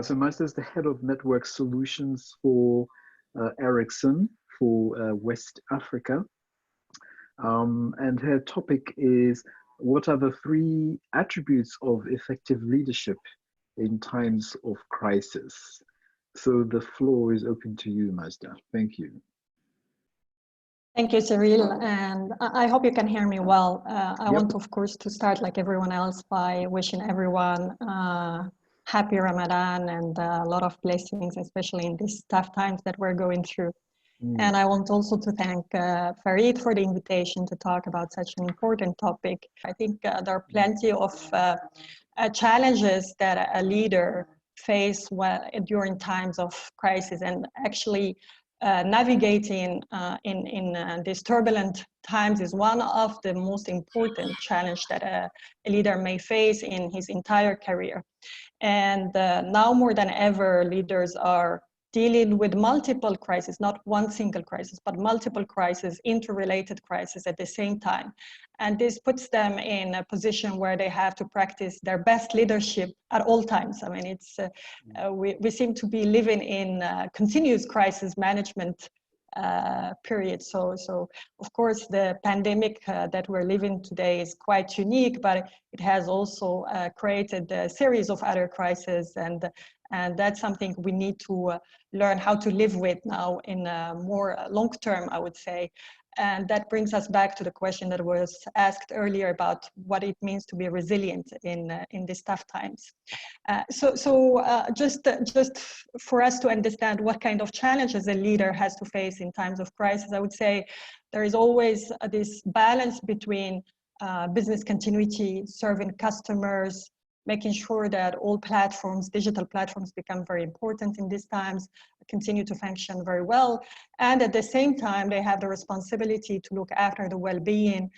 So Majda is the head of network solutions for Ericsson for West Africa. And her topic is, what are the 3 attributes of effective leadership in times of crisis? So the floor is open to you, Majda. Thank you. Thank you, Cyril, and I hope you can hear me well. I want, of course, to start like everyone else by wishing everyone happy Ramadan and a lot of blessings, especially in these tough times that we're going through. And I want also to thank Farid for the invitation to talk about such an important topic. I think there are plenty of challenges that a leader face during times of crisis, and actually navigating in these turbulent times is one of the most important challenges that a leader may face in his entire career. And now more than ever, leaders are dealing with multiple crises, not one single crisis, but multiple crises, interrelated crises at the same time. And this puts them in a position where they have to practice their best leadership at all times. I mean, it's we seem to be living in continuous crisis management period. So of course, the pandemic that we're living today is quite unique, but it has also created a series of other crises, and that's something we need to learn how to live with now in a more long term, I would say. And that brings us back to the question that was asked earlier about what it means to be resilient in these tough times. Just for us to understand what kind of challenges a leader has to face in times of crisis, I would say there is always this balance between business continuity, serving customers, making sure that all platforms, digital platforms, become very important in these times, continue to function very well. And at the same time, they have the responsibility to look after the well-being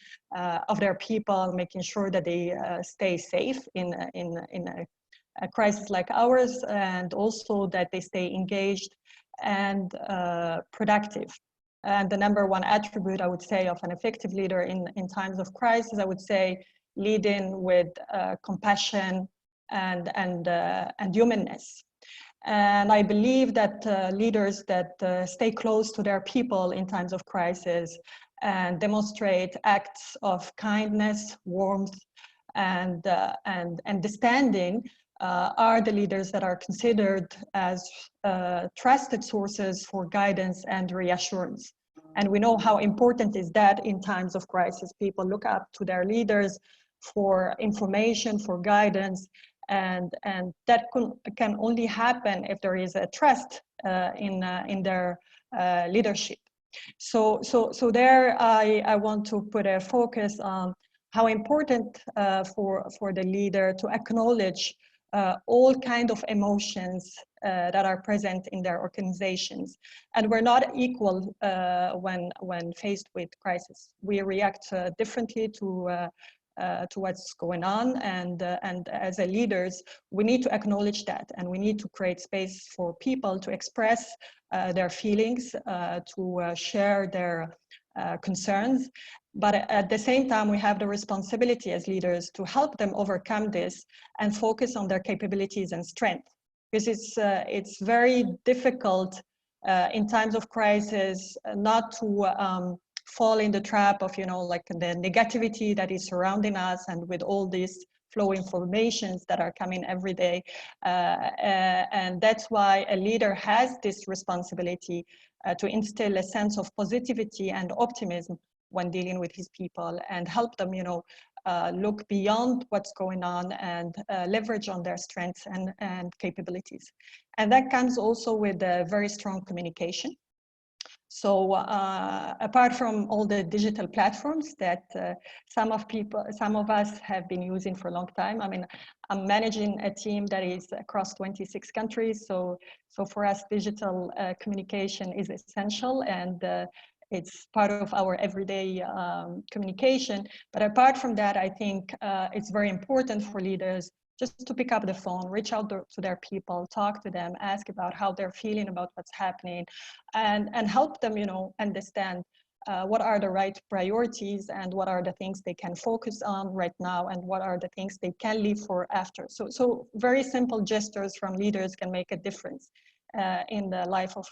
of their people, making sure that they stay safe in a crisis like ours, and also that they stay engaged and productive. And the number one attribute, I would say, of an effective leader in times of crisis, I would say, leading with compassion and humanness. And I believe that leaders that stay close to their people in times of crisis and demonstrate acts of kindness, warmth, and understanding are the leaders that are considered as trusted sources for guidance and reassurance. And we know how important is that in times of crisis. People look up to their leaders for information, for guidance, and that can only happen if there is a trust in their leadership. So there I want to put a focus on how important for the leader to acknowledge all kind of emotions that are present in their organizations. And we're not equal when faced with crisis. We react differently to what's going on, and as a leaders, we need to acknowledge that, and we need to create space for people to express their feelings, to share their concerns. But at the same time, we have the responsibility as leaders to help them overcome this and focus on their capabilities and strength. Because it's very difficult in times of crisis not to fall in the trap of, like the negativity that is surrounding us, and with all these flow informations that are coming every day. And that's why a leader has this responsibility to instill a sense of positivity and optimism when dealing with his people, and help them, look beyond what's going on and leverage on their strengths and capabilities. And that comes also with a very strong communication. So apart from all the digital platforms that some of us have been using for a long time, I mean, I'm managing a team that is across 26 countries. So for us, digital communication is essential, and it's part of our everyday communication. But apart from that, I think it's very important for leaders just to pick up the phone, reach out to their people, talk to them, ask about how they're feeling about what's happening, and help them, understand what are the right priorities and what are the things they can focus on right now and what are the things they can leave for after. So very simple gestures from leaders can make a difference in the life of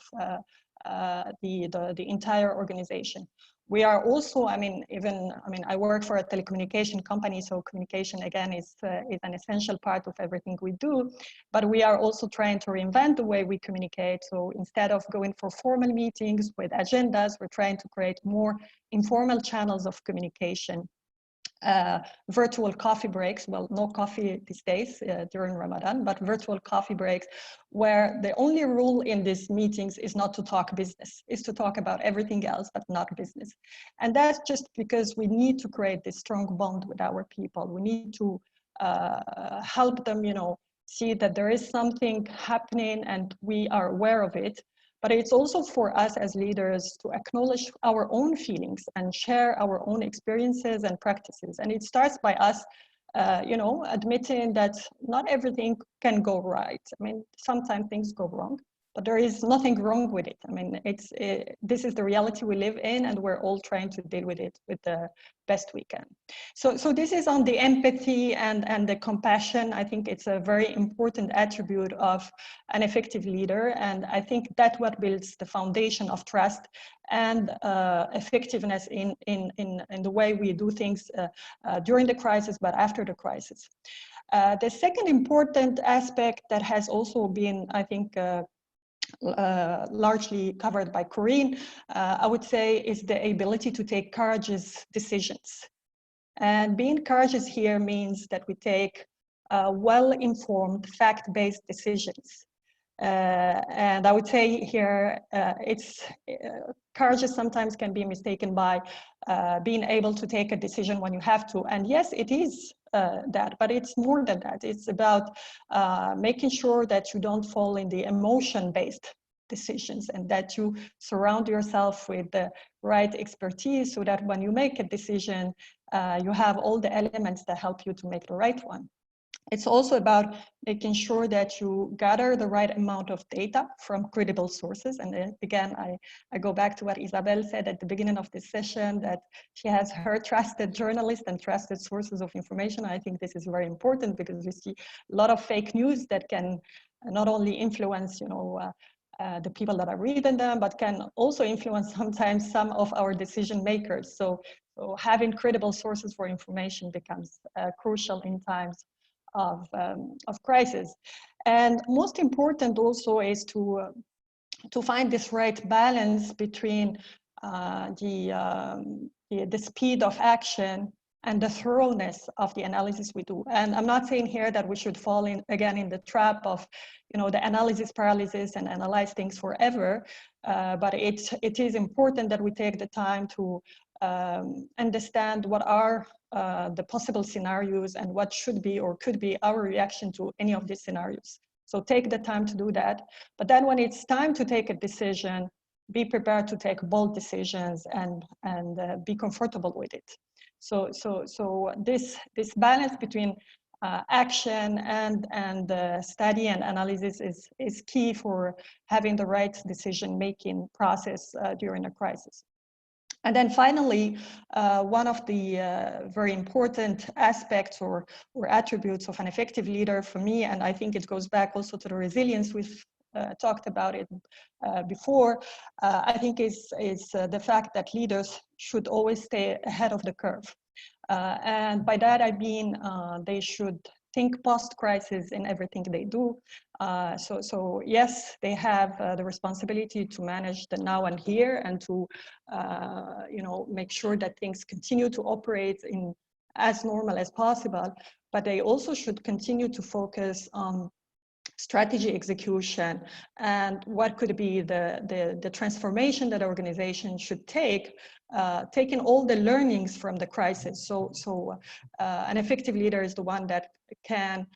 the entire organization. We are also, I work for a telecommunication company, so communication again is an essential part of everything we do, but we are also trying to reinvent the way we communicate. So instead of going for formal meetings with agendas, we're trying to create more informal channels of communication. Virtual coffee breaks, well, no coffee these days during Ramadan, but virtual coffee breaks where the only rule in these meetings is not to talk business, is to talk about everything else, but not business. And that's just because we need to create this strong bond with our people. We need to help them, see that there is something happening and we are aware of it. But it's also for us as leaders to acknowledge our own feelings and share our own experiences and practices. And it starts by us, admitting that not everything can go right. Sometimes things go wrong, but there is nothing wrong with it. This is the reality we live in, and we're all trying to deal with it with the best we can. So this is on the empathy and the compassion. I think it's a very important attribute of an effective leader, and I think that's what builds the foundation of trust and effectiveness in the way we do things during the crisis, but after the crisis. The second important aspect that has also been, I think, largely covered by Corinne, I would say, is the ability to take courageous decisions. And being courageous here means that we take well-informed, fact-based decisions. And I would say here, courageous sometimes can be mistaken by being able to take a decision when you have to. And yes, it is that, but it's more than that. It's about making sure that you don't fall in the emotion-based decisions and that you surround yourself with the right expertise so that when you make a decision, you have all the elements that help you to make the right one. It's also about making sure that you gather the right amount of data from credible sources. And then again, I go back to what Isabel said at the beginning of this session, that she has her trusted journalists and trusted sources of information. I think this is very important because we see a lot of fake news that can not only influence, the people that are reading them, but can also influence sometimes some of our decision makers. So having credible sources for information becomes crucial in times of crisis. And most important also is to find this right balance between the speed of action and the thoroughness of the analysis we do. And I'm not saying here that we should fall in the trap of, the analysis paralysis and analyze things forever, but it is important that we take the time to understand what are the possible scenarios and what should be or could be our reaction to any of these scenarios. So take the time to do that. But then when it's time to take a decision, be prepared to take bold decisions and be comfortable with it. So this balance between action and study and analysis is key for having the right decision-making process during a crisis. And then finally, one of the very important aspects or attributes of an effective leader for me, and I think it goes back also to the resilience we've talked about it before, I think is the fact that leaders should always stay ahead of the curve. And by that I mean they should think post-crisis in everything they do. So yes, they have the responsibility to manage the now and here and to make sure that things continue to operate in as normal as possible, but they also should continue to focus on strategy execution and what could be the transformation that organization should take, taking all the learnings from the crisis. So an effective leader is the one that can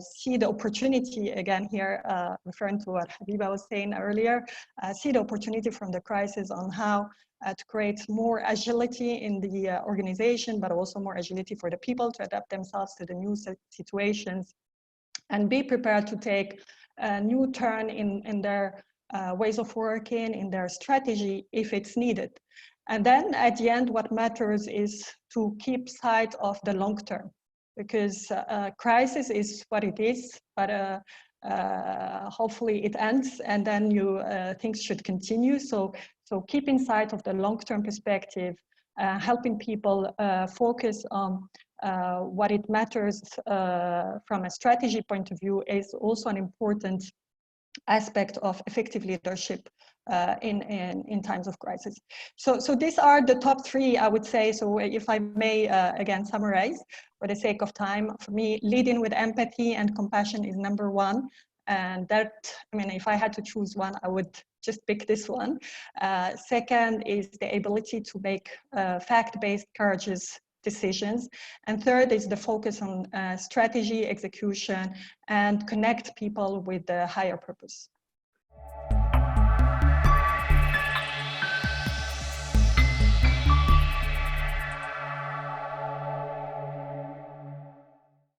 see the opportunity, again here, referring to what Habiba was saying earlier, see the opportunity from the crisis on how to create more agility in the organization, but also more agility for the people to adapt themselves to the new situations, and be prepared to take a new turn in their ways of working, in their strategy, if it's needed. And then at the end, what matters is to keep sight of the long term, because crisis is what it is, but hopefully it ends, and then things should continue. So keeping sight of the long-term perspective, helping people focus on what it matters from a strategy point of view is also an important aspect of effective leadership in times of crisis. So these are the top three, I would say. So if I may again summarize for the sake of time, for me, leading with empathy and compassion is number one. And that, I mean, if I had to choose one, I would just pick this one. Second is the ability to make fact-based, courageous decisions. And third is the focus on strategy, execution, and connect people with the higher purpose.